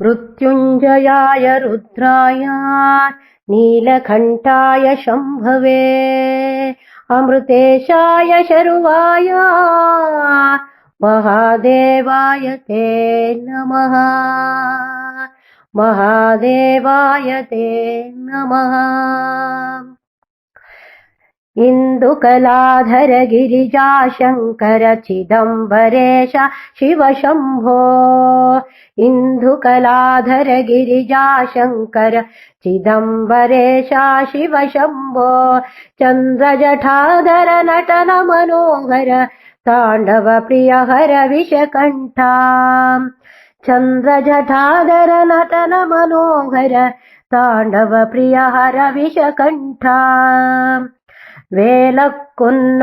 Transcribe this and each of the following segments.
मृत्युञ्जयाय रुद्राय नीलकण्ठाय शम्भवे अमृतेशाय शर्वाय महादेवाय ते नमः। महादेवाय ते नमः। इंदुकलाधर गिरिजा शंकर चिदंबरेश शिव शंभो इंदुकलाधर गिरिजा शंकर चिदंबरेश शिव शंभो चंद्रजटाधर नटन मनोहर तांडव प्रिय हर विषकंठा चंद्रजटाधर नटन मनोहर तांडव प्रिय हर विषकंठा ವೇಲಕ್ಕುನ್ನೋಪುರದಲ್ಲಿ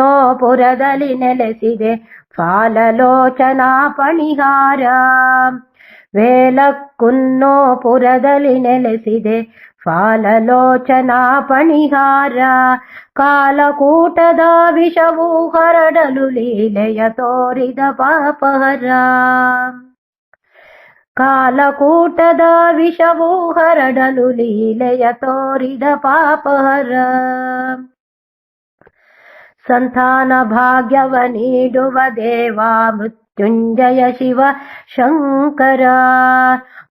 ನೆಲೆಸಿದೆ ಫಾಲಲೋಚನಾ ಪಣಿಹಾರ ವೇಲಕ್ಕುನ್ನೋಪುರದಲ್ಲಿ ನೆಲೆಸಿದೆ ಫಾಲಲೋಚನಾ ಪಣಿಹಾರ ಕಾಲಕೂಟದ ವಿಷವು ಹರಡಲು ಲೀಲೆಯ ತೋರಿದ ಪಾಪಹರ ಕಾಲಕೂಟದ ವಿಷವು ಹರಡಲು ಲೀಲೆಯ ತೋರಿದ ಪಾಪಹರ ಸಂತಾನ ಭಾಗ್ಯವ ನೀಡುವ ದೇವ ಮೃತ್ಯುಂಜಯ ಶಿವ ಶಂಕರ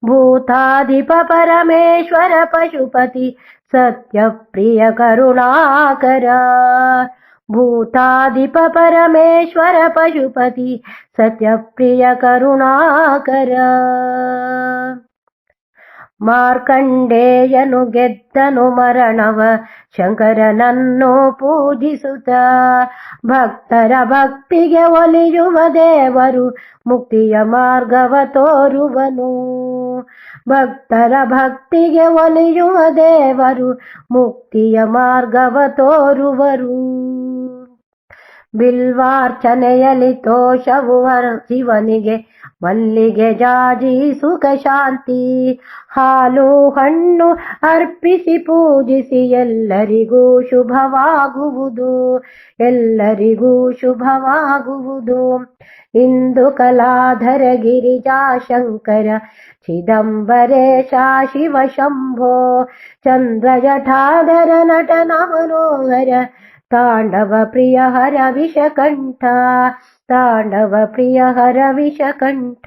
ಭೂತಾಧಿಪ ಪರಮೇಶ್ವರ ಪಶುಪತಿ ಸತ್ಯಪ್ರಿಯ ಕರುಣಾಕರ ಭೂತಾಧಿಪ ಪರಮೇಶ್ವರ ಪಶುಪತಿ ಸತ್ಯಪ್ರಿಯ ಕರುಣಾಕರ ಮಾರ್ಕಂಡೇಯನು ಗೆದ್ದನು ಮರಣವ ಶಂಕರನನ್ನು ಪೂಜಿಸುತ್ತ ಭಕ್ತರ ಭಕ್ತಿಗೆ ಒಲಿಯುವ ದೇವರು ಮುಕ್ತಿಯ ಮಾರ್ಗವ ತೋರುವನು ಭಕ್ತರ ಭಕ್ತಿಗೆ ಒಲಿಯುವ ದೇವರು ಮುಕ್ತಿಯ ಮಾರ್ಗವ ತೋರುವರು ಬಿಲ್ವಾರ್ಚನೆಯಲ್ಲಿ ತೋಷವು ಶಿವನಿಗೆ ಮಲ್ಲಿಗೆ ಜಾಜಿ ಸುಖ ಶಾಂತಿ ಹಾಲು ಹಣ್ಣು ಅರ್ಪಿಸಿ ಪೂಜಿಸಿ ಎಲ್ಲರಿಗೂ ಶುಭವಾಗುವುದು ಎಲ್ಲರಿಗೂ ಶುಭವಾಗುವುದು ಇಂದು ಕಲಾಧರ ಗಿರಿಜಾ ಶಂಕರ ಚಿದಂಬರೇಶ ಶಿವ ಶಂಭೋ ಚಂದ್ರಜಟಾಧರ ನಟನ ಮನೋಹರ ತಾಂಡವ ಪ್ರಿಯ ಹರ ವಿಷಕಂಠ ತಾಂಡವ ಪ್ರಿಯ ಹರ ವಿಷಕಂಠ।